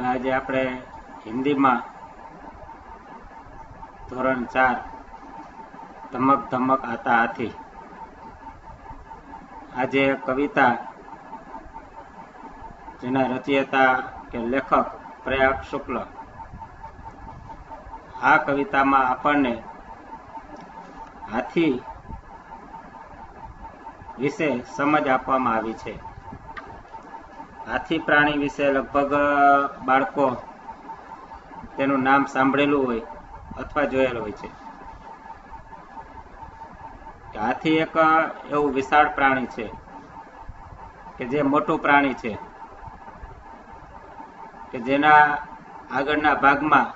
આજે આપણે હિન્દીમાં ધોરણ 4 ધમક ધમક આતા હાથી આજે કવિતા જેના રચયિતા કે લેખક પ્રયાગ શુક્લ, આ કવિતામાં આપણને હાથી વિશે સમજ આપવામાં આવી છે. હાથી પ્રાણી વિશે લગભગ બાળકો તેનું નામ સાંભળેલું હોય અથવા જોયેલું હોય છે. હાથી એક એવું વિશાળ પ્રાણી છે કે જે મોટું પ્રાણી છે કે જેના આગળના ભાગમાં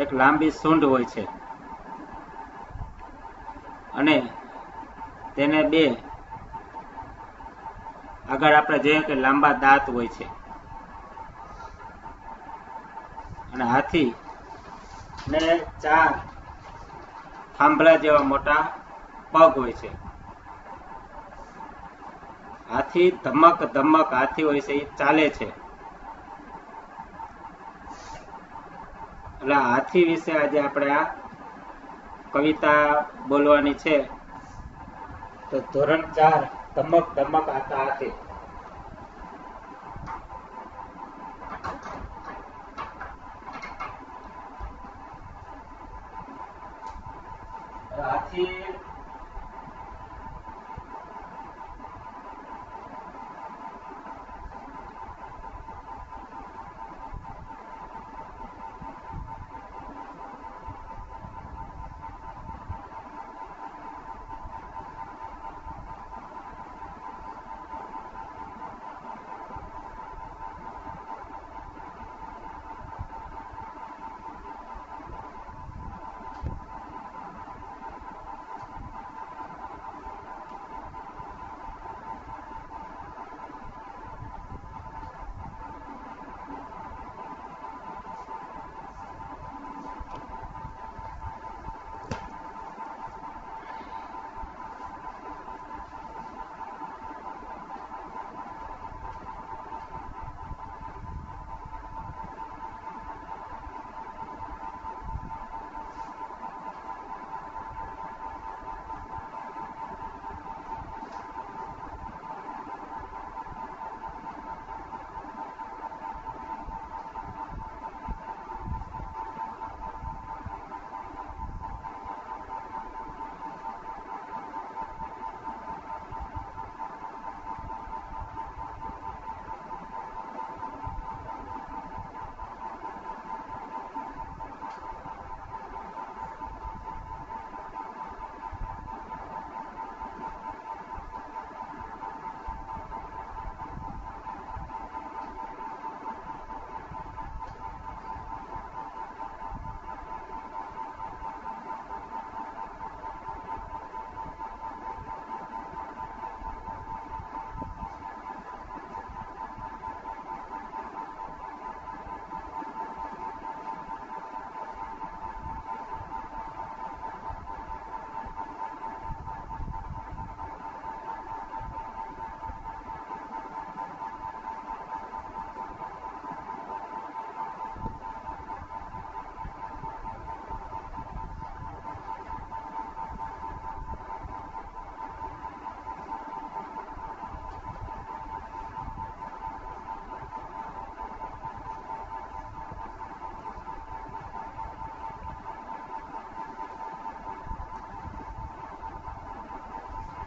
એક લાંબી સૂંઢ હોય છે અને તેને બે આગળ આપણે જોઈએ કે લાંબા દાંત હોય છે અને હાથી ને 4 થાંભલા જેવા મોટા પગ હોય છે. હાથી ધમક ધમક હાથી હોય છે, એ ચાલે છે. એટલે હાથી વિશે આજે આપણે આ કવિતા બોલવાની છે. તો ધોરણ 4 ધમક ધમક આતા હાથી. હાથી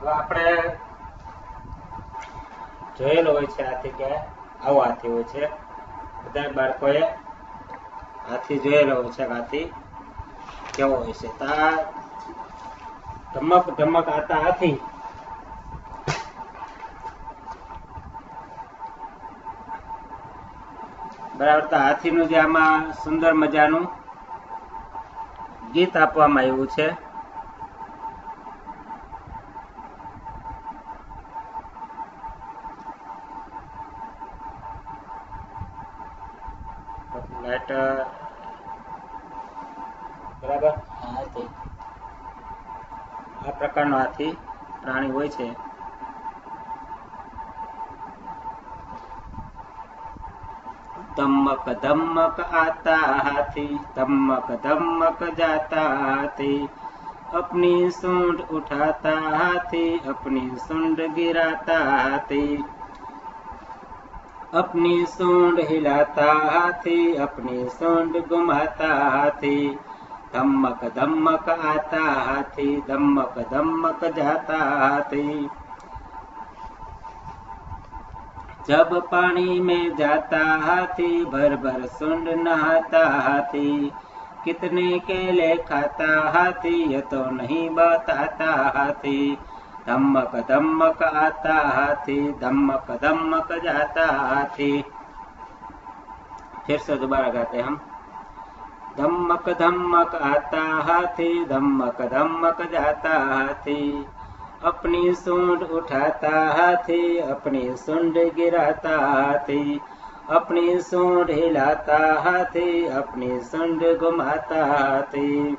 આપણે જોયેલો હોય છે હાથી કે આવો હાથી હોય છે. બધા બાળકોએ હાથી જોયેલો હોય છે. હાથી કેવો હોય છે? ધમક ધમક આતા હાથી બરાબર. તો હાથીનું જે આમાં સુંદર મજાનું ગીત આપવામાં આવ્યું છે. બરાબર. હાથી આ પ્રકારનો હાથી પ્રાણી હોય છે. दमक दमक आता हाथी, दमक दमक जाता हाथी। अपनी सूंड उठाता हाथी, अपनी सूंड गिराता हाथी। अपनी सूंड हिलाता हाथी, अपनी सूंड घुमाता हाथी। धमक धमक आता हाथी, धमक धमक जाता हाथी। जब पानी में जाता हाथी, भर भर सूंड नहाता हाथी। कितने केले खाता हाथी, ये तो नहीं बताता हाथी। धमक धमक आता हाथी, धमक धमक जाता हाथी। फिर से दोबारा गाते हम। धमक धमक आता हाथी, धमक धमक जाता हाथी। अपनी सूंड उठाता हाथी, अपनी सूंड गिराता हाथी। अपनी सूंड हिलाता हाथी, अपनी सूंड घुमाता हाथी।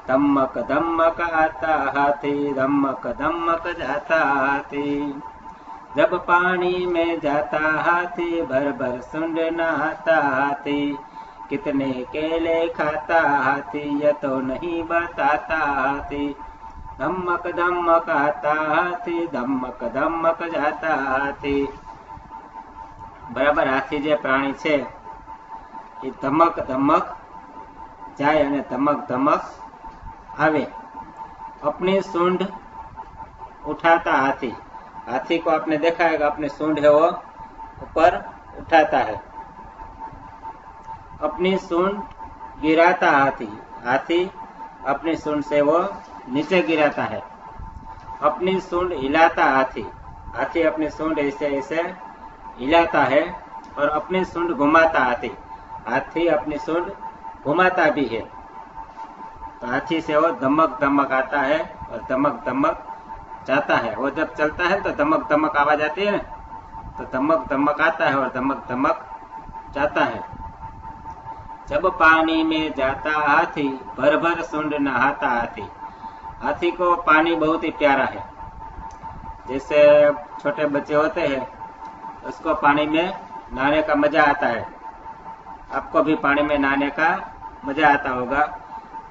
धमक धमक आता हाथी, धमक धमक जाता हाथी। जब पानी में जाता हाथी, भर भर सूंड नहाता हाथी। कितने केले खाता हाथी, ये तो नहीं बताता हाथी। धमक धमक आता हाथी, धमक धमक जाता हाथी। बराबर हाथी जे प्राणी छे એ ધમક ધમક જાય અને ધમક ધમક आवे। अपनी सूंड उठाता हाथी, हाथी को आपने देखा है कि अपनी सूंड है वो ऊपर उठाता है। अपनी सूंड गिराता हाथी, हाथी अपनी सूंड से वो नीचे गिराता है। अपनी सूंड हिलाता हाथी, हाथी अपनी सूंड ऐसे ऐसे हिलाता है। और अपनी सूंड घुमाता हाथी, हाथी अपनी सूंड घुमाता भी है। तो हाथी से वो धमक धमक आता है और धमक धमक जाता है। वो जब चलता है तो धमक धमक आवाज आती है ना, तो धमक धमक आता है और धमक धमक जाता है। जब पानी में जाता हाथी, भर भर सूंड नहाता हाथी। हाथी को पानी बहुत ही प्यारा है। जैसे छोटे बच्चे होते हैं, उसको पानी में नहाने का मजा आता है। आपको भी पानी में नहाने का मजा आता होगा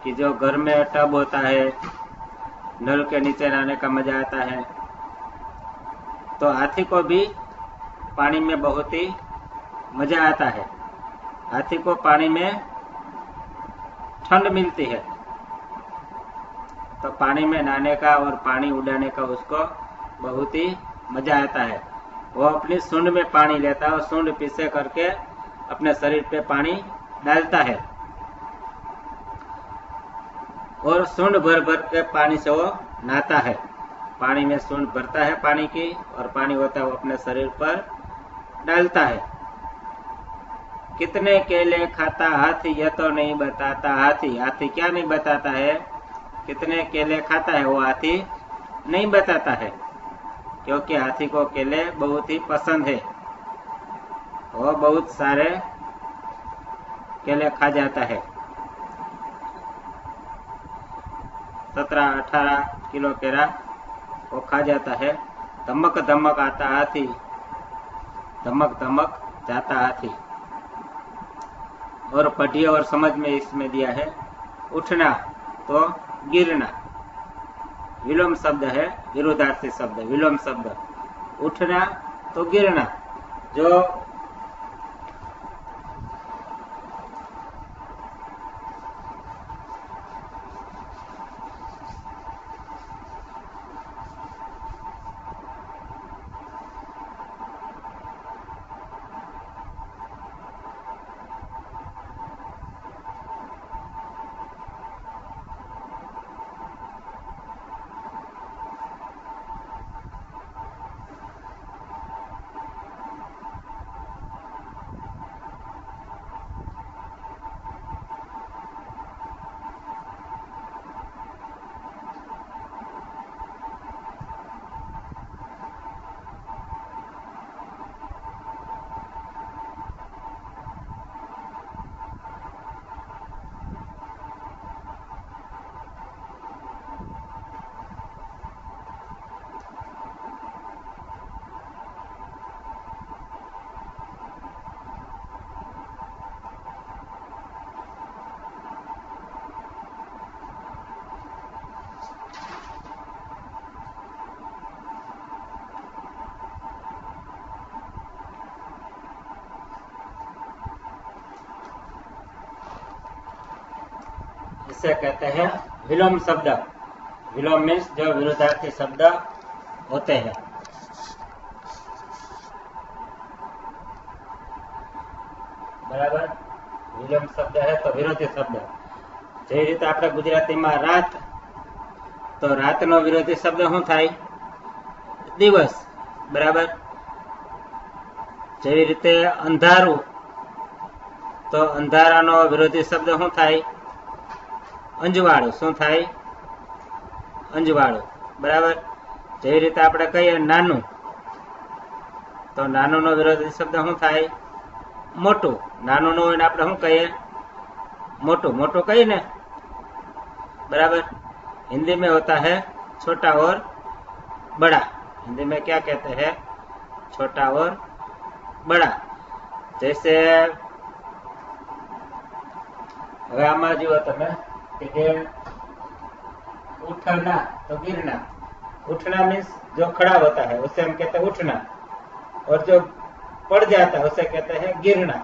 कि जो घर में टब होता है, नल के नीचे नहाने का मजा आता है। तो हाथी को भी पानी में बहुत ही मजा आता है। हाथी को पानी में ठंड मिलती है, तो पानी में नहाने का और पानी उड़ाने का उसको बहुत ही मजा आता है। वो अपनी सूंड में पानी लेता है और सूंड पीछे करके अपने शरीर पे पानी डालता है और सूंड भर भर के पानी से वो नहाता है। पानी में सूंड भरता है पानी की, और पानी होता है वो अपने शरीर पर डालता है। कितने केले खाता हाथी, यह तो नहीं बताता हाथी। हाथी क्या नहीं बताता है, कितने केले खाता है वो हाथी नहीं बताता है, क्योंकि हाथी को केले बहुत ही पसंद है। वो बहुत सारे केले खा जाता है। 17-18 किलो केला वो खा जाता है। धमक धमक आता हाथी, धमक धमक जाता हाथी। और पढ़िए और समझ में इसमें दिया है, उठना तो गिरना। विलोम शब्द है, विरोधार्थी शब्द, विलोम शब्द। उठना तो गिरना। जो इसे कहते हैं विलोम शब्द। विलोम मीन्स जो विरोधार्थी शब्द होते हैं। बराबर, विलोम शब्द है तो विरोधी शब्द। જે રીતે આપણે ગુજરાતીમાં રાત, તો રાતનો વિરોધી શબ્દ શું થાય? દિવસ। બરાબર, જેવી રીતે અંધારું, તો અંધારાનો વિરોધી શબ્દ શું થાય? અંજવાળું। શું થાય? અંજવાળું। બરાબર, જેવી રીતે આપણે કહીએ નાનું, તો નાનુંનો વિરોધી શબ્દ શું થાય? મોટું। નાનું નો હોય આપણે શું કહીએ? मोटू। मोटू कही ने। बराबर, हिंदी में होता है छोटा और बड़ा। हिंदी में क्या कहते हैं? छोटा और बड़ा। जैसे હવે આમાં જુઓ તમે કે જે उठना तो गिरना। उठना मीन्स जो खड़ा होता है उसे हम कहते हैं उठना, और जो पड़ जाता है उसे कहते हैं गिरना।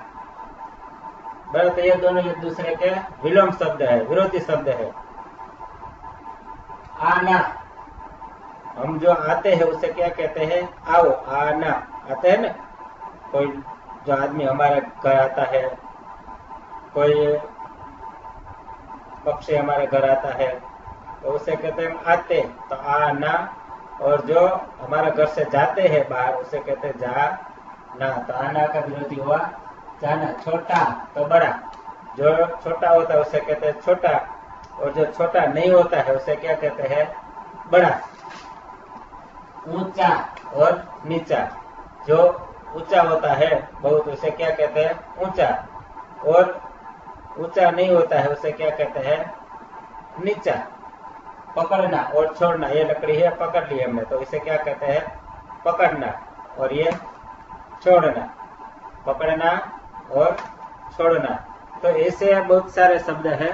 बराबर, तो ये दोनों एक दूसरे के विलोम शब्द है, विरोधी शब्द है। आना, हम जो आते हैं उसे क्या कहते हैं? आओ। आना, आते हैं ना। कोई जो आदमी हमारे घर आता है, कोई पक्षी हमारे घर आता है, तो उसे कहते हैं आते, तो आना। और जो हमारे घर से जाते हैं बाहर उसे कहते हैं जाना। तो आना का विरोधी हुआ जाना। छोटा तो बड़ा, जो छोटा होता है उसे कहते हैं छोटा, और जो छोटा नहीं होता है उसे क्या कहते हैं? बड़ा। ऊंचा और नीचा, जो ऊंचा होता है बहुत उसे क्या कहते हैं? ऊंचा, और ऊंचा नहीं होता है उसे क्या कहते हैं? नीचा। पकड़ना और छोड़ना, ये लकड़ी है पकड़ ली हमने, तो इसे क्या कहते हैं? पकड़ना। और ये छोड़ना, पकड़ना और छोड़ना। तो ऐसे बहुत सारे शब्द हैं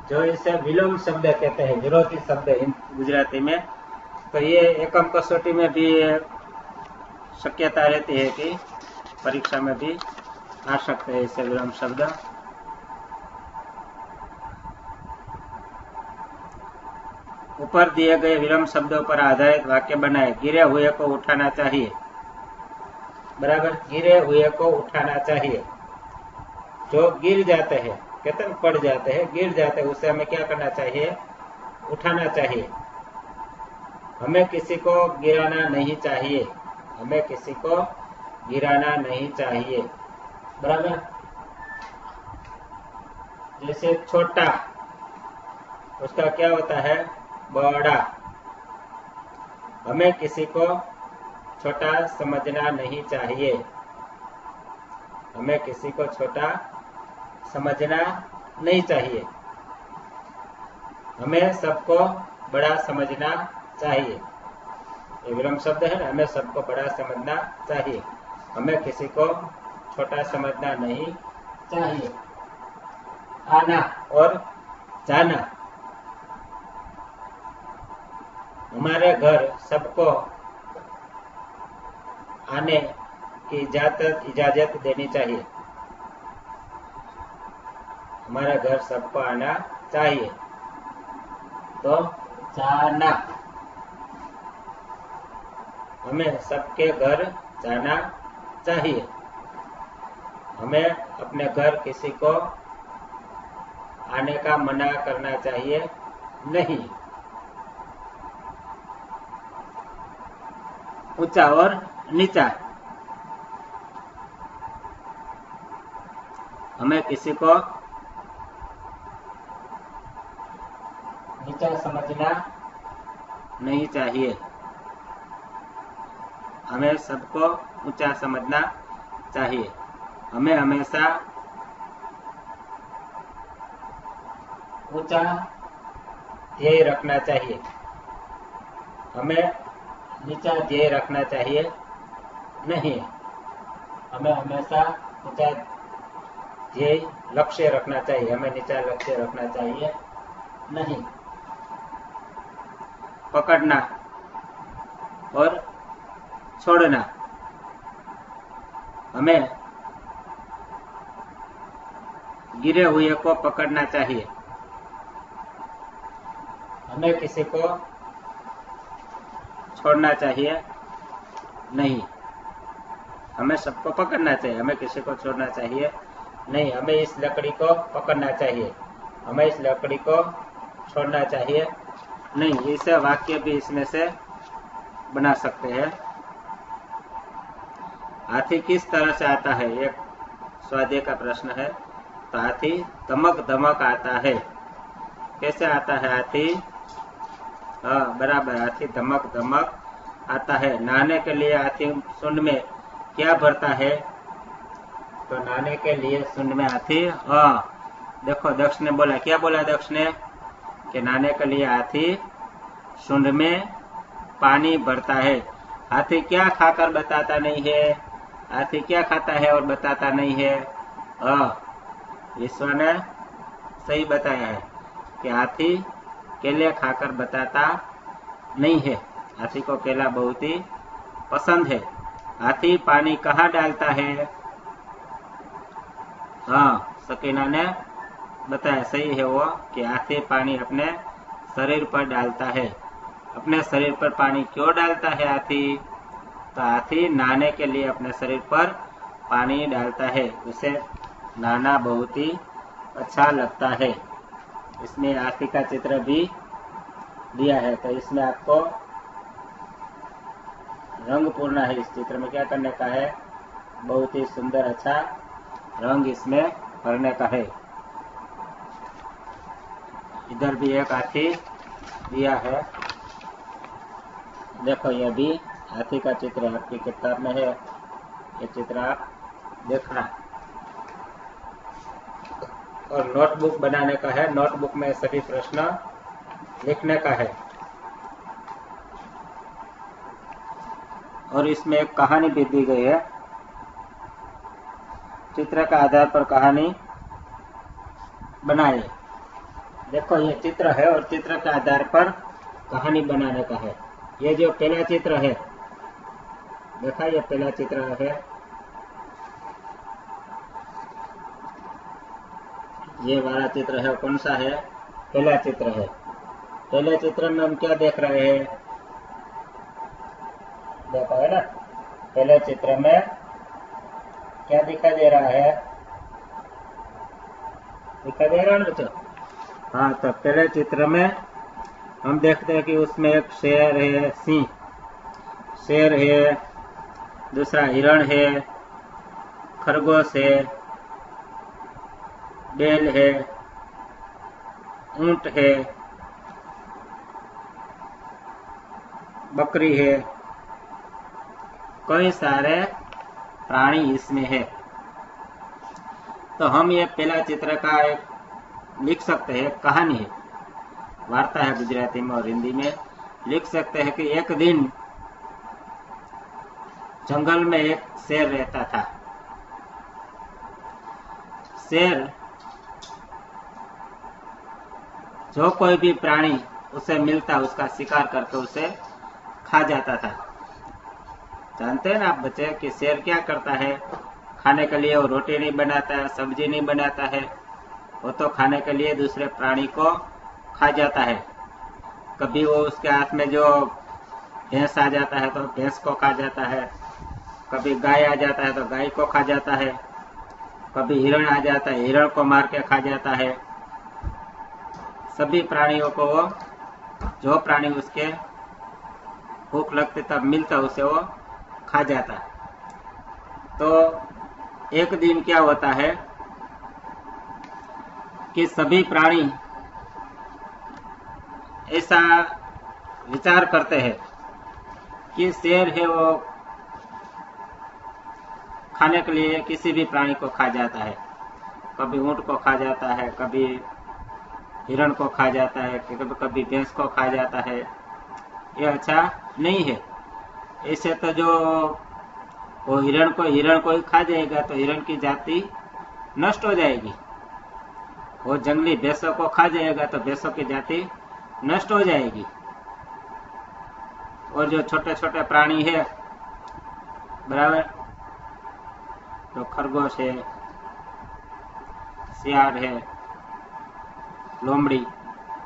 जो इसे विलोम शब्द कहते हैं, विरोधी शब्द गुजराती में। तो ये एकम कसौटी में भी शक्यता रहती है कि परीक्षा में भी आ सकते हैं ऐसे विलोम शब्द। ऊपर दिए गए विलोम शब्दों पर आधारित वाक्य बनाए। गिरे हुए को उठाना चाहिए। बराबर, गिरे हुए को उठाना चाहिए। जो गिर जाते हैं, कहते हैं पड़ जाते हैं, गिर जाते हैं, उसे हमें क्या करना चाहिए? उठाना चाहिए। हमें किसी को गिराना नहीं चाहिए। हमें किसी को गिराना नहीं चाहिए। बराबर, जैसे छोटा, उसका क्या होता है? बड़ा। हमें किसी को छोटा समझना नहीं चाहिए। हमें किसी को छोटा समझना नहीं चाहिए। हमें सबको बड़ा समझना चाहिए। ये विलोम शब्द है ना, हमें सबको बड़ा समझना चाहिए। हमें किसी को छोटा समझना नहीं चाहिए। आना और जाना, हमारे घर सबको आने की इजाजत देनी चाहिए। हमारे घर सबको आना चाहिए। तो जाना, हमें सबके घर जाना चाहिए। हमें अपने घर किसी को आने का मना करना चाहिए नहीं। ऊंचा और नीचा, हमें किसी को नीचा समझना नहीं चाहिए। हमें सबको ऊंचा समझना चाहिए। हमें हमेशा ऊंचा ध्येय रखना चाहिए। हमें नीचा ध्येय रखना चाहिए नहीं। हमें हमेशा ऊंचा ध्येय लक्ष्य रखना चाहिए। हमें नीचा लक्ष्य रखना चाहिए नहीं। पकड़ना और छोड़ना, हमें गिरे हुए को पकड़ना चाहिए। हमें किसी को छोड़ना चाहिए नहीं, हमें सबको पकड़ना चाहिए, हमें किसी को छोड़ना चाहिए नहीं, हमें इस लकड़ी को पकड़ना चाहिए, हमें इस लकड़ी को छोड़ना चाहिए नहीं। इसे वाक्य भी इसमें से बना सकते हैं। हाथी किस तरह से आता है, एक स्वाध्याय का प्रश्न है। तो हाथी धमक धमक आता है। कैसे आता है हाथी? हाँ बराबर, हाथी धमक धमक आता है। नहाने के लिए हाथी सुंड में क्या भरता है? तो नहाने के लिए सुंड में हाथी, हाँ देखो दक्ष ने बोला, क्या बोला दक्ष ने कि नहाने के लिए हाथी सुंड में पानी भरता है। हाथी क्या खाकर बताता नहीं है? हाथी क्या खाता है और बताता नहीं है? विश्व ने सही बताया है कि हाथी केले खाकर बताता नहीं है। हाथी को केला बहुत ही पसंद है। हाथी पानी कहाँ डालता है? सकीना ने बताया, सही है वो कि हाथी पानी अपने शरीर पर डालता है। अपने शरीर पर पानी क्यों डालता है हाथी? तो हाथी नहाने के लिए अपने शरीर पर पानी डालता है, उसे नहाना बहुत ही अच्छा लगता है। इसमें हाथी का चित्र भी दिया है, तो इसमें आपको रंग पूरना है। इस चित्र में क्या करने का है? बहुत ही सुंदर अच्छा रंग इसमें भरने का है। इधर भी एक हाथी दिया है, देखो ये भी हाथी का चित्र आपकी किताब में है, ये चित्र आप देखना। और नोटबुक बनाने का है, नोटबुक में सभी प्रश्न लिखने का है। और इसमें एक कहानी भी दी गई है, चित्र का आधार पर कहानी बनाए। देखो ये चित्र है और चित्र के आधार पर कहानी बनाने का है। ये जो पहला चित्र है, देखा ये पहला चित्र है, ये वाला चित्र है, कौन सा है? पहला चित्र है। पहले चित्र में हम क्या देख रहे हैं? देखा है ना, पहले चित्र में क्या दिखाई दे रहा है? दिखाई दे रहा है ना बच्चों? हाँ, तो पहले चित्र में हम देखते हैं कि उसमें एक शेर है, सिंह शेर है, दूसरा हिरण है, खरगोश है, बैल है, ऊंट है, बकरी है, कई सारे प्राणी इसमें है। तो हम ये पहला चित्र का एक लिख सकते हैं, कहानी है, वार्ता है गुजराती में और हिंदी में। लिख सकते हैं कि एक दिन जंगल में एक शेर रहता था। शेर जो कोई भी प्राणी उसे मिलता उसका शिकार करके उसे खा जाता था। जानते हैं ना आप बच्चे कि शेर क्या करता है? खाने के लिए वो रोटी नहीं बनाता है, सब्जी नहीं बनाता है, वो तो खाने के लिए दूसरे प्राणी को खा जाता है। कभी वो उसके हाथ में जो भैंस आ जाता है तो भैंस को खा जाता है, कभी गाय आ जाता है तो गाय को खा जाता है, कभी हिरण आ जाता है हिरण को मार के खा जाता है। सभी प्राणियों को वो, जो प्राणी उसके भूख लगती तब मिलता उसे वो खा जाता। तो एक दिन क्या होता है कि सभी प्राणी ऐसा विचार करते हैं कि शेर है वो खाने के लिए किसी भी प्राणी को खा जाता है, कभी ऊंट को खा जाता है, कभी हिरण को खा जाता है, कभी भैंस को खा जाता है। ये अच्छा नहीं है। ऐसे तो जो वो हिरण को ही खा जाएगा तो हिरण की जाति नष्ट हो जाएगी। वो जंगली भैंसों को खा जाएगा तो भैंसों की जाति नष्ट हो जाएगी। और जो छोटे छोटे प्राणी है, बराबर, तो खरगोश है, सियार है, लोमड़ी,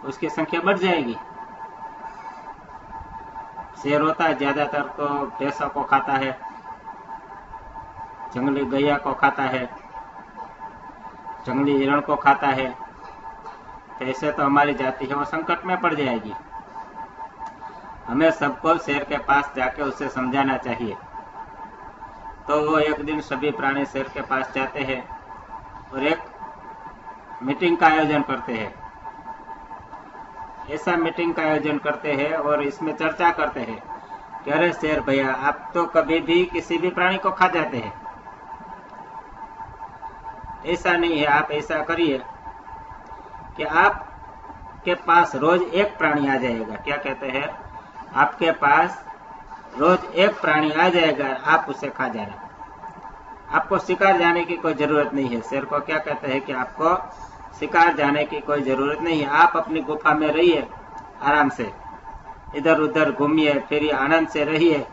उसकी संख्या बढ़ जाएगी। शेर होता है ज्यादातर तो भैंसों को खाता है, जंगली गैया को खाता है, जंगली हिरण को खाता है। तो ऐसे तो हमारी जाति है वो संकट में पड़ जाएगी। हमें सबको शेर के पास जाके उसे समझाना चाहिए। तो वो एक दिन सभी प्राणी शेर के पास जाते हैं और एक मीटिंग का आयोजन करते हैं। ऐसा मीटिंग का आयोजन करते हैं और इसमें चर्चा करते हैं कि अरे शेर भैया, आप तो कभी भी किसी भी प्राणी को खा जाते हैं। ऐसा नहीं है, आप ऐसा करिए कि आपके पास रोज एक प्राणी आ जाएगा। क्या कहते हैं? आपके पास रोज एक प्राणी आ जाएगा, आप उसे खा जाना। आपको शिकार जाने की कोई जरूरत नहीं है। शेर को क्या कहते हैं कि आपको शिकार जाने की कोई जरूरत नहीं है। आप अपनी गुफा में रहिए, आराम से इधर उधर घूमिए फिरिए, आनंद से रहिए,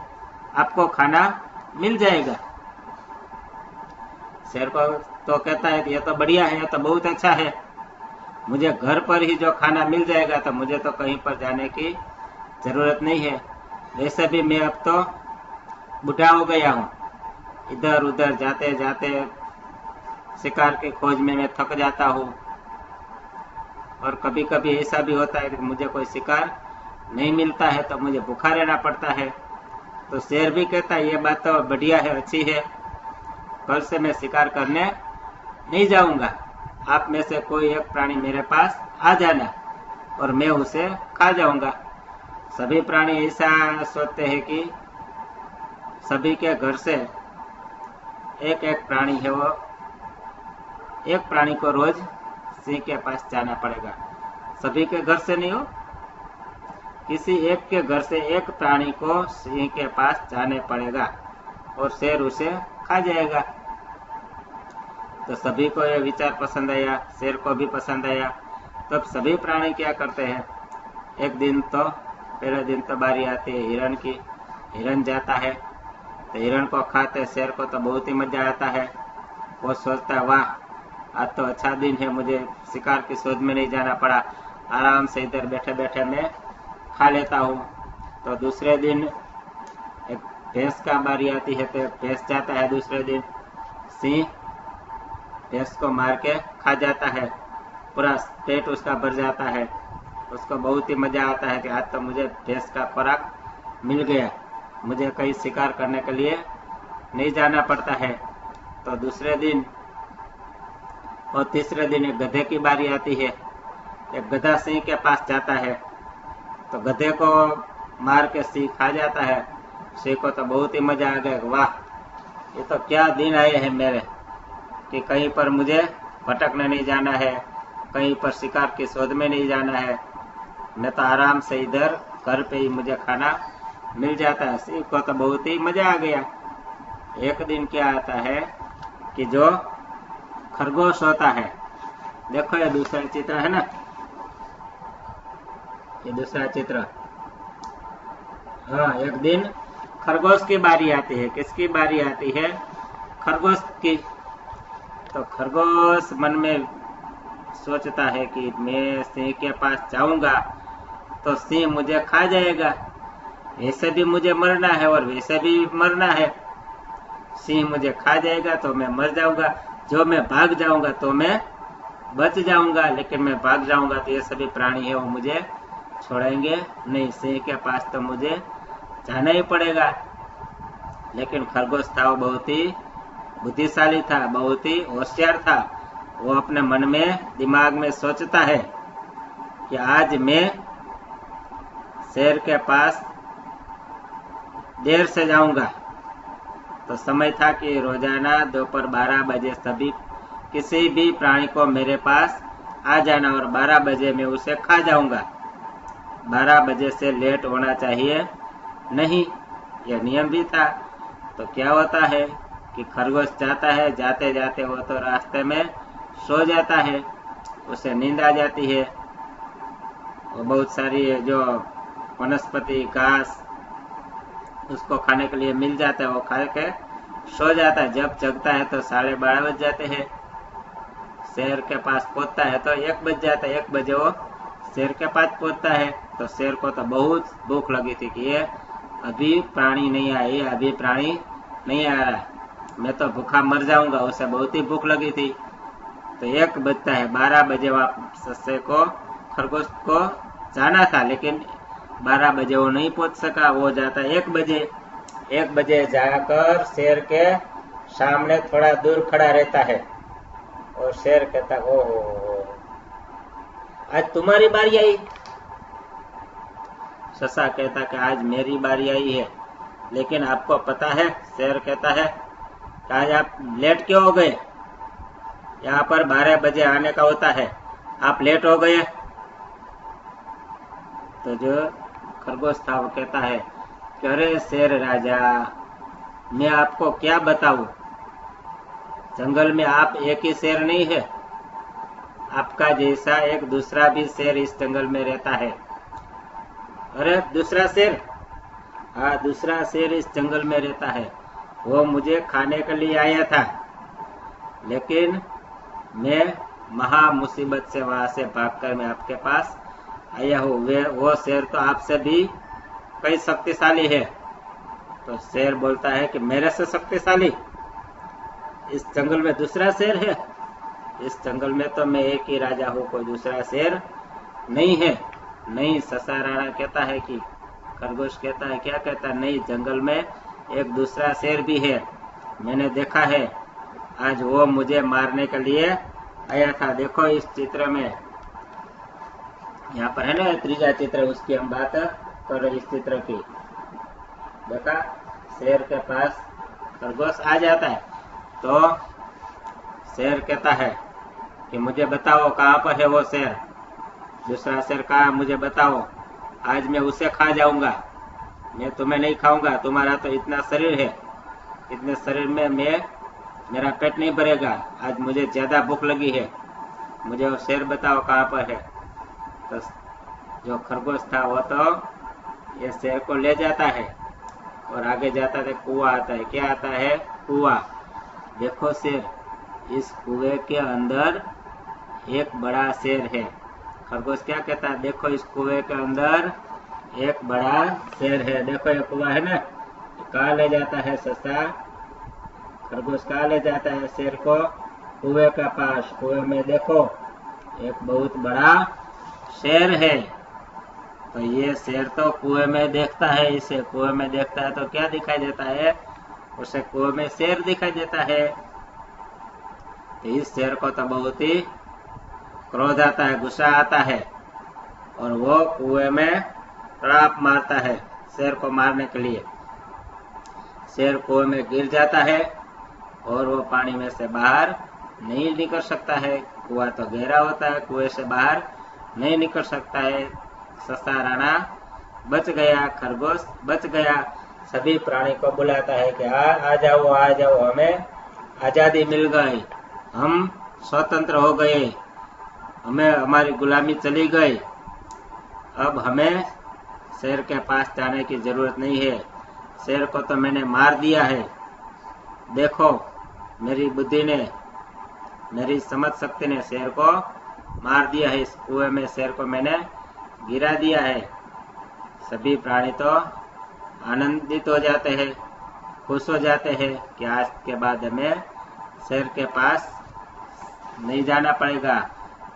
आपको खाना मिल जाएगा। शेर को तो कहता है कि यह तो बढ़िया है, यह तो बहुत अच्छा है, मुझे घर पर ही जो खाना मिल जाएगा तो मुझे तो कहीं पर जाने की जरूरत नहीं है। वैसे भी मैं अब तो बूढ़ा हो गया हूँ, इधर उधर जाते जाते शिकार की खोज में मैं थक जाता हूँ। और कभी कभी ऐसा भी होता है कि मुझे कोई शिकार नहीं मिलता है तो मुझे भूखा रहना पड़ता है। तो शेर भी कहता है ये बात तो बढ़िया है, अच्छी है, कल से मैं शिकार करने नहीं जाऊंगा। आप में से कोई एक प्राणी मेरे पास आ जाना और मैं उसे खा जाऊंगा। सभी प्राणी ऐसा सोचते हैं कि सभी के घर से एक एक प्राणी है, वो एक प्राणी को रोज सिंह के पास जाना पड़ेगा। सभी के घर से नहीं हो, किसी एक के घर से एक प्राणी को सिंह के पास जाने पड़ेगा और शेर उसे खा जाएगा। तो सभी को यह विचार पसंद आया, शेर को भी पसंद आया। तब सभी प्राणी क्या करते हैं, एक दिन तो पहले दिन तो बारी आती है हिरण की। हिरण जाता है तो हिरण को खाते शेर को तो बहुत ही मजा आता है। वो सोचता है वाह, आज तो अच्छा दिन है, मुझे शिकार की शोध में नहीं जाना पड़ा, आराम से इधर बैठे बैठे मैं खा लेता हूँ। तो दूसरे दिन एक भैंस का बारी आती है तो भैंस जाता है। दूसरे दिन सिंह भैंस को मार के खा जाता है, पूरा पेट उसका भर जाता है। उसको बहुत ही मजा आता है कि आज तो मुझे भैंस का खुराक मिल गया, मुझे कहीं शिकार करने के लिए नहीं जाना पड़ता है। तो दूसरे दिन और तीसरे दिन एक गधे की बारी आती है। एक गधा सिंह के पास जाता है तो गधे को मार के सिंह खा जाता है। सिंह को तो बहुत ही मजा आ गया, वाह ये तो क्या दिन आए हैं मेरे, कि कहीं पर मुझे भटकने नहीं जाना है, कहीं पर शिकार की शोध में नहीं जाना है, मैं तो आराम से इधर घर पे ही मुझे खाना मिल जाता है। सिंह को तो बहुत ही मजा आ गया। एक दिन क्या आता है कि जो खरगोश होता है, देखो ये दूसरा चित्र है ना, ये दूसरा चित्र। हाँ, एक दिन खरगोश की बारी आती है। किसकी बारी आती है? खरगोश की। तो खरगोश मन में सोचता है कि मैं सिंह के पास जाऊंगा तो सिंह मुझे खा जाएगा, ऐसे भी मुझे मरना है और वैसे भी मरना है। सिंह मुझे खा जाएगा तो मैं मर जाऊंगा, जो मैं भाग जाऊंगा तो मैं बच जाऊंगा, लेकिन मैं भाग जाऊंगा तो ये सभी प्राणी है वो मुझे छोड़ेंगे नहीं, सिंह के पास तो मुझे जाना ही पड़ेगा। लेकिन खरगोश था वो बहुत ही बुद्धिशाली था, बहुत ही होशियार था। वो अपने मन में दिमाग में सोचता है कि आज मैं शेर के पास देर से जाऊंगा। तो समय था कि रोजाना दोपहर 12 बजे सभी किसी भी प्राणी को मेरे पास आ जाना और 12 बजे मैं उसे खा जाऊंगा। 12 बजे से लेट होना चाहिए नहीं, यह नियम भी था। तो क्या होता है कि खरगोश जाता है, जाते जाते वो तो रास्ते में सो जाता है, उसे नींद आ जाती है। वो बहुत सारी जो वनस्पति घास उसको खाने के लिए मिल जाता है, वो खा के सो जाता है। जब जगता है तो 12:30 बज जाते हैं। शेर के पास पहुंचता है तो 1 बज जाता है। 1 बजे वो शेर के पास पहुंचता है। तो शेर को तो बहुत भूख लगी थी कि ये अभी प्राणी नहीं आई, अभी प्राणी नहीं आ रहा, मैं तो भूखा मर जाऊंगा, उसे बहुत ही भूख लगी थी। तो 1 बजता है, 12 बजे सस्से को खरगोश को जाना था, लेकिन 12 बजे वो नहीं पहुंच सका, वो जाता 1 बजे। 1 बजे जाकर शेर के सामने थोड़ा दूर खड़ा रहता है और शेर कहता, ओहो आज तुम्हारी बारी आई। ससा कहता कि आज मेरी बारी आई है, लेकिन आपको पता है, शेर कहता है कि आज आप लेट क्यों हो गए, यहाँ पर 12 बजे आने का होता है, आप लेट हो गए। तो जो खरगोश था वो कहता है कि अरे शेर राजा, मैं आपको क्या बताऊं, जंगल में आप एक ही शेर नहीं है, आपका जैसा एक दूसरा भी शेर इस जंगल में रहता है। अरे दूसरा शेर? हाँ, दूसरा शेर इस जंगल में रहता है, वो मुझे खाने के लिए आया था, लेकिन मैं महा मुसीबत से वहां से भागकर मैं आपके पास आया हूँ। वो शेर तो आपसे भी कई शक्तिशाली है। तो शेर बोलता है कि मेरे से शक्तिशाली इस जंगल में दूसरा शेर है? इस जंगल में तो मैं एक ही राजा हूँ, कोई दूसरा शेर नहीं है। नहीं, ससा राणा कहता है कि खरगोश कहता है, क्या कहता है, नहीं, जंगल में एक दूसरा शेर भी है, मैंने देखा है, आज वो मुझे मारने के लिए आया था। देखो इस चित्र में, यहाँ पर है ना तीसरा चित्र, उसकी हम बात कर रहे इस चित्र की। देखा, शेर के पास खरगोश आ जाता है, तो शेर कहता है कि मुझे बताओ कहाँ पर है वो शेर। दूसरा शेर कहा, मुझे बताओ, आज मैं उसे खा जाऊंगा, मैं तुम्हें नहीं खाऊंगा, तुम्हारा तो इतना शरीर है, इतने शरीर में मेरा पेट नहीं भरेगा, आज मुझे ज्यादा भूख लगी है, मुझे वो शेर बताओ कहाँ पर है। तो जो खरगोश था वो तो ये शेर को ले जाता है और आगे जाता है, कुआं आता है। क्या आता है? कुआं। देखो शेर, इस कुएं के अंदर एक बड़ा शेर है। खरगोश क्या कहता है, देखो इस कुएं के अंदर एक बड़ा शेर है, देखो ये कुआं है ना। कहाँ ले जाता है ससा? खरगोश कहाँ ले जाता है शेर को? कुएं के पास। कुएं में देखो एक बहुत बड़ा शेर है। तो ये शेर तो कुएं में देखता है, इसे कुएं में देखता है तो क्या दिखाई देता है? उसे कुएं में शेर दिखाई देता है। तो इस शेर को तो बहुत ही क्रोध आता है, गुस्सा आता है, और वो कुएं में ट्रैप मारता है शेर को मारने के लिए। शेर कुएं में गिर जाता है और वो पानी में से बाहर नहीं निकल सकता है। कुआं तो गहरा होता है, कुएं से बाहर नहीं निकल सकता है। ससा राणा बच गया, खरगोश बच गया। सभी प्राणी को बुलाता है कि आ जाओ, आ जाओ, हमें आजादी मिल गई, हम स्वतंत्र हो गए, हमें हमारी गुलामी चली गई, अब हमें शेर के पास जाने की जरूरत नहीं है, शेर को तो मैंने मार दिया है। देखो मेरी बुद्धि ने, मेरी समझ शक्ति ने शेर को मार दिया है, इस कुएं में शेर को मैंने गिरा दिया है। सभी प्राणी तो आनंदित हो जाते हैं, खुश हो जाते हैं कि आज के बाद हमें शेर के पास नहीं जाना पड़ेगा।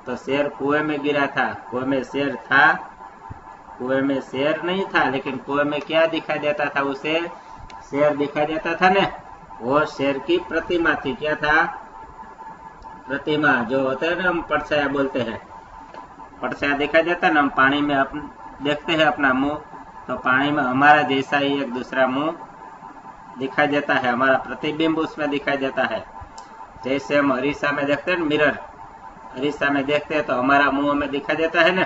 तो शेर कुएं में गिरा था, कुएं में शेर था, कुएं में शेर नहीं था, लेकिन कुएं में क्या दिखाई देता था उसे? शेर दिखाई देता था ना, वो शेर की प्रतिमा थी। क्या था? प्रतिमा, जो होता है ना, हम परछाया बोलते हैं, परछाया दिखाई देता है ना, हम पानी में देखते हैं अपना मुंह, तो पानी में हमारा जैसा ही एक दूसरा मुंह दिखाई देता है, हमारा प्रतिबिंब उसमें दिखाई देता है। जैसे हम अरीसा में देखते हैं, मिरर, अरीसा में देखते हैं तो हमारा मुंह हमें दिखाई देता है ना।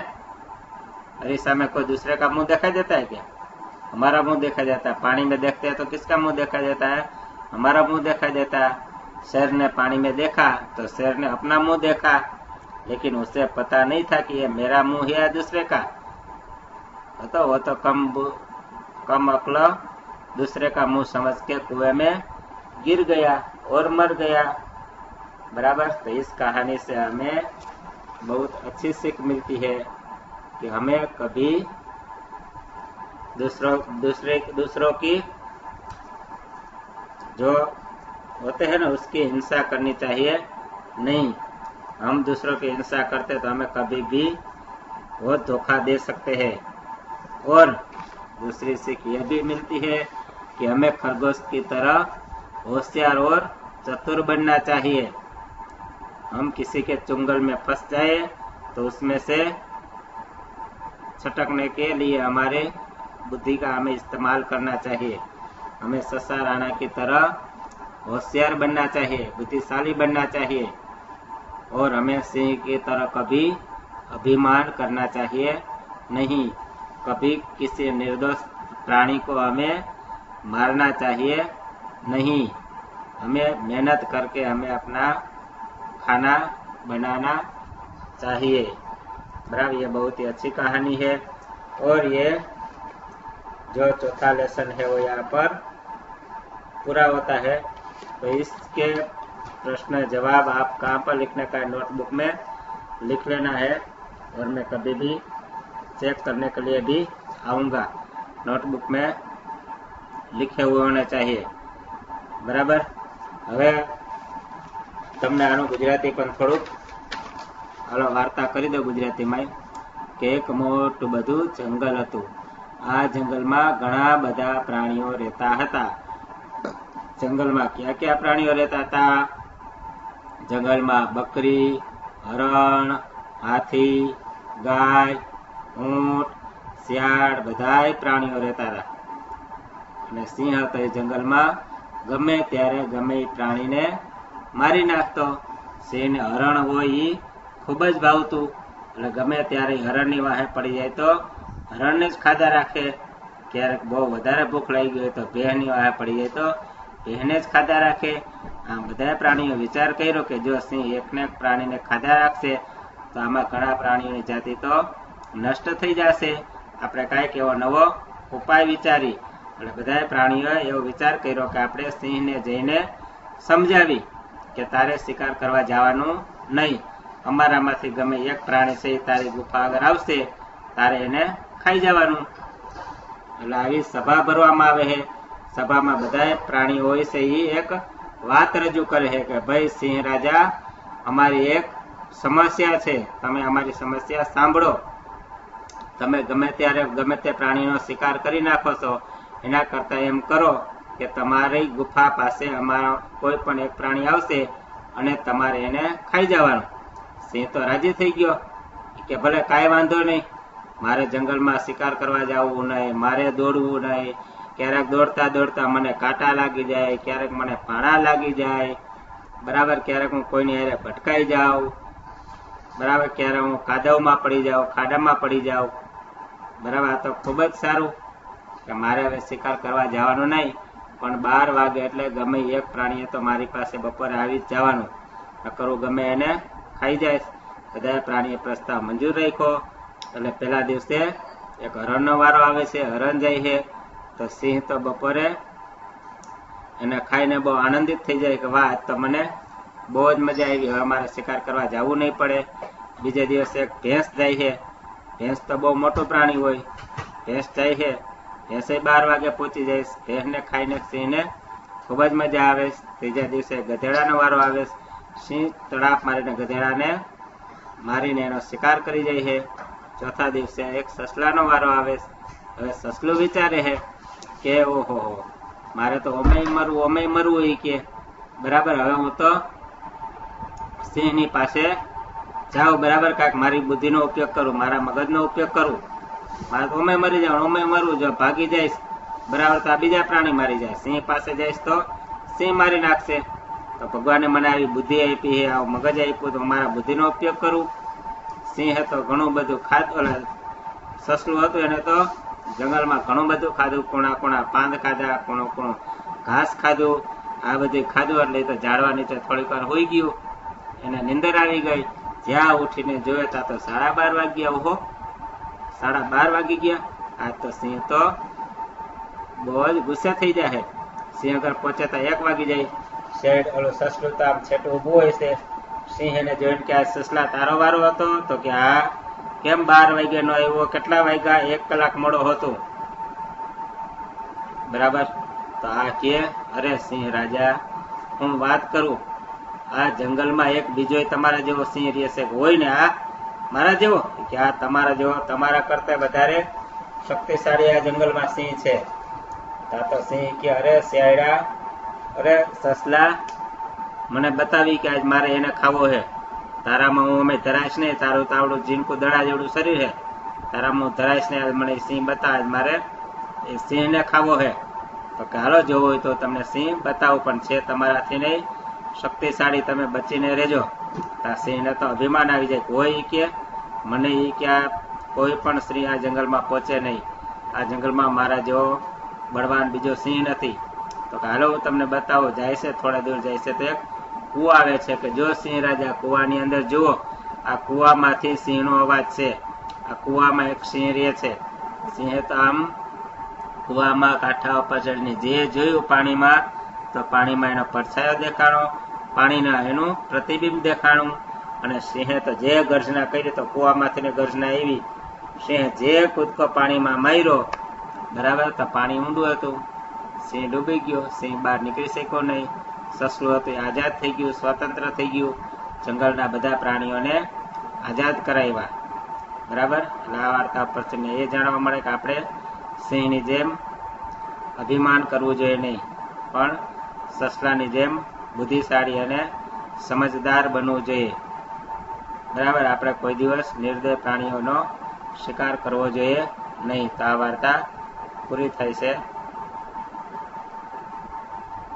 अरीसा में कोई दूसरे का मुंह दिखाई देता है क्या? हमारा मुंह दिखाई देता है। पानी में देखते हैं तो किसका मुंह दिखाई देता है? हमारा मुंह दिखाई देता है। शेर ने पानी में देखा तो शेर ने अपना मुंह देखा, लेकिन उसे पता नहीं था कि ये मेरा मुंह है या दूसरे का। तो वो तो कम अक्ल दूसरे का मुंह समझ के कुएं में गिर गया और मर गया। बराबर। तो इस कहानी से हमें बहुत अच्छी सीख मिलती है कि हमें कभी दूसरों की जो होते हैं ना उसकी हिंसा करनी चाहिए नहीं। हम दूसरों की हिंसा करते तो हमें कभी भी वो धोखा दे सकते हैं। और दूसरी सीख यह भी मिलती है कि हमें खरगोश की तरह होशियार और चतुर बनना चाहिए। हम किसी के चुंगल में फंस जाए तो उसमें से छटकने के लिए हमारे बुद्धि का हमें इस्तेमाल करना चाहिए। हमें ससा राणा की तरह होशियार बनना चाहिए, बुद्धिशाली बनना चाहिए। और हमें सिंह की तरह कभी अभिमान करना चाहिए नहीं। कभी किसी निर्दोष प्राणी को हमें मारना चाहिए नहीं। हमें मेहनत करके हमें अपना खाना बनाना चाहिए। बराबर, ये बहुत ही अच्छी कहानी है। और ये जो चौथा लेसन है वो यहाँ पर पूरा होता है। तो इसके प्रश्न जवाब आप कहाँ पर लिखने का है, नोटबुक में लिख लेना है। और मैं कभी भी चेक करने के लिए भी आऊँगा। नोटबुक में लिखे हुए होने चाहिए। बराबर। હવે તમને આનું ગુજરાતી પણ થોડુંક હાલો વાર્તા કરી દો ગુજરાતીમાં કે એક મોટું બધું જંગલ હતું। આ જંગલમાં ઘણા બધા પ્રાણીઓ રહેતા હતા। જંગલમાં ક્યાં ક્યાં પ્રાણીઓ રહેતા હતા? જંગલમાં બકરી, હરણ, હાથી, ગાય, ઊંટ, શિયાળ બધાય પ્રાણીઓ રહેતા હતા। અને સિંહ હતો એ જંગલમાં ગમે ત્યારે ગમે એ પ્રાણીને મારી નાખતો। સિંહને હરણ હોય એ ખૂબ જ ભાવતું, એટલે ગમે ત્યારે હરણની વાહે પડી જાય તો હરણને જ ખાધા રાખે। ક્યારેક બહુ વધારે ભૂખ લાગી ગઈ હોય તો ભેંસની વાહે પડી જાય તો ભેંસને જ ખાધા રાખે। આમ બધા પ્રાણીઓ વિચાર કર્યો કે જો સિંહ એકને એક પ્રાણીને ખાધા રાખશે તો આમાં ઘણા પ્રાણીઓની જાતિ તો નષ્ટ થઈ જશે। આપણે કાંઈક એવો નવો ઉપાય વિચારી। એટલે બધા પ્રાણીઓએ એવો વિચાર કર્યો કે આપણે સિંહને જઈને સમજાવી કે તારે શિકાર કરવા જવાનું નહીં। અમારામાંથી ગમે એક પ્રાણી છે એ તારી ગુફા આગળ આવશે, તારે એને ખાઈ જવાનું। એટલે આવી સભા ભરવામાં આવે છે। સભામાં બધા પ્રાણીઓ હોય છે એ એક વાત રજૂ કરે છે કે ભાઈ સિંહ રાજા, અમારી એક સમસ્યા છે, તમે અમારી સમસ્યા સાંભળો। તમે ગમે ત્યારે ગમે તે પ્રાણીનો શિકાર કરી નાખો છો, એના કરતાં એમ કરો કે તમારી ગુફા પાસે અમારો કોઈ પણ એક પ્રાણી આવશે અને તમારે એને ખાઈ જવાનું। સિંહ તો રાજી થઈ ગયો કે ભલે કાંઈ વાંધો નહીં, મારે જંગલમાં શિકાર કરવા જવું નહીં, મારે દોડવું નહીં। ક્યારેક દોડતા દોડતા મને કાંટા લાગી જાય, ક્યારેક મને પાણા લાગી જાય, બરાબર, ક્યારેક હું કોઈની હારે ભટકાઈ જાઉં, બરાબર, ક્યારેક હું કાદવમાં પડી જાઉં, ખાડામાં પડી જાઉં, બરાબર। આ તો ખૂબ જ સારું કે મારે હવે શિકાર કરવા જવાનું નહીં, પણ 12 વાગે એટલે ગમે એક પ્રાણીએ તો મારી પાસે બપોરે આવી જ જવાનું, નકરું ગમે એને ખાઈ જાય। બધા પ્રાણીએ પ્રસ્તાવ મંજૂર રાખ્યો। એટલે પહેલા દિવસે એક હરણનો વારો આવે છે। હરણ જાય છે તો સિંહ તો બપોરે એને ખાઈને બહુ આનંદિત થઈ જાય કે વાહ, તો મને બહુ જ મજા આવી, હવે મારે શિકાર કરવા જવું નહીં પડે। બીજે દિવસે એક ભેંસ જાય છે। ભેંસ તો બહુ મોટું પ્રાણી હોય। ભેંસ જાય છે, ભેંસે 12 વાગે પહોંચી જાય। ભેંસને ખાઈને સિંહને ખૂબ જ મજા આવે। ત્રીજા દિવસે ગધેડાનો વારો આવે। સિંહ તડાપ મારીને ગધેડાને મારીને એનો શિકાર કરી જાય છે। ચોથા દિવસે એક સસલાનો વારો આવે। હવે સસલું વિચારે છે કે ઓહો, મારે તો ઓમેય મરવું એ કે બરાબર, હવે હું તો સિંહની પાસે જાઉં, બરાબર, કાંઈક મારી બુદ્ધિનો ઉપયોગ કરું, મારા મગજનો ઉપયોગ કરું, મારે તો ઓમેય મરી જાઉં, ઓમેય મરવું, જો ભાગી જઈશ બરાબર તો આ બીજા પ્રાણી મારી જાય, સિંહ પાસે જઈશ તો સિંહ મારી નાખશે। તો ભગવાને મને આવી બુદ્ધિ આપી છે, આવું મગજ આપ્યું, તો મારા બુદ્ધિનો ઉપયોગ કરું। સિંહે તો ઘણું બધું ખાધું, સસલું હતું એને તો જંગલમાં ઘણું બધું ખાધું, કોણા કોણા પાંદ ખાધા, કોણું કોણું ઘાસ ખાધું, આ બધું ખાધું એટલે તો ઝાડવા નીચે થોડીક વાર હોઈ ગયું, એને નીંદર આવી ગઈ। જ્યાં ઉઠીને જોયે ત્યાં તો 12:30 વાગ્યા। ઓહો, 12:30 વાગી ગયા। આ તો સિંહ તો બહુ જ ગુસ્સે થઈ જાય। સિંહ ઘર પહોંચે તો 1 વાગી જાય। શેઠ ઓલું સસલું તો આમ છેટું ઊભું હોય છે। સિંહ એને જોઈને કે આ સસલા તારો વારો હતો? તો કે હા, કેમ 12 વાગ્યા નો આવ્યો? કેટલા વાગ્યા? 1 કલાક મોડો હતો। બરાબર. તો આ કે અરે સિંહ રાજા, હું વાત કરું, આ જંગલમાં એક બીજો તમારા જેવો સિંહ રહેશે હોય ને, આ મારા જેવો? કે આ તમારા જેવો, તમારા કરતા વધારે શક્તિશાળી આ જંગલમાં સિંહ છે. તો સિંહ કે અરે શિયાળા, અરે સસલા, મને બતાવી કે આજ મારે એને ખાવો છે. તારામાં હું અમે ધરાઈશ નહીં, તારું તાવડું જીનકું દડા જેવડું શરીર છે, તારામાં હું ધરાઈશ નહીં, મને સિંહ બતાવે, મારે એ સિંહને ખાવો છે. તો કે હાલો, જોવું હોય તો તમને સિંહ બતાવું, પણ છે તમારાથી નહીં, શક્તિશાળી, તમે બચીને રહેજો. સિંહને તો અભિમાન આવી જાય, કોઈ કે મને એ કે કોઈ પણ સિંહ આ જંગલમાં પહોંચે નહીં, આ જંગલમાં મારા જેવો બળવાન બીજો સિંહ નથી. તો કે હાલો હું તમને બતાવું. જાય છે, થોડા દૂર જાય છે તો એક કૂવો આવે છે, કે જો સિંહ રાજા, કૂવાની અંદર જુઓ, આ કૂવામાંથી સિંહનો અવાજ છે. આ કૂવામાં એક સિંહ રહે છે. સિંહે તો આમ કૂવામાં કાંઠા ઉપર ચડીને જે જોયું પાણીમાં, તો પાણીમાં એનો પડછાયો દેખાણો, પાણીના એનું પ્રતિબિંબ દેખાણું. અને સિંહે તો જે ગર્જના કરી, તો કૂવામાંથી ગર્જના આવી, સિંહ જે કૂદકો પાણીમાં માર્યો, બરાબર. તો પાણી ઊંડું હતું, સિંહ ડૂબી ગયો, સિંહ બહાર નીકળી શક્યો નહીં. સસલું હતું આઝાદ થઈ ગયું, સ્વતંત્ર થઈ ગયું, જંગલના બધા પ્રાણીઓને આઝાદ કરાવ્યા, બરાબર. એટલે આ વાર્તા પરથી એ જાણવા મળે કે આપણે સિંહની જેમ અભિમાન કરવું જોઈએ નહીં, પણ સસલાની જેમ બુદ્ધિશાળી અને સમજદાર બનવું જોઈએ, બરાબર. આપણે કોઈ દિવસ નિર્દય પ્રાણીઓનો શિકાર કરવો જોઈએ નહીં. તો આ વાર્તા પૂરી થાય છે.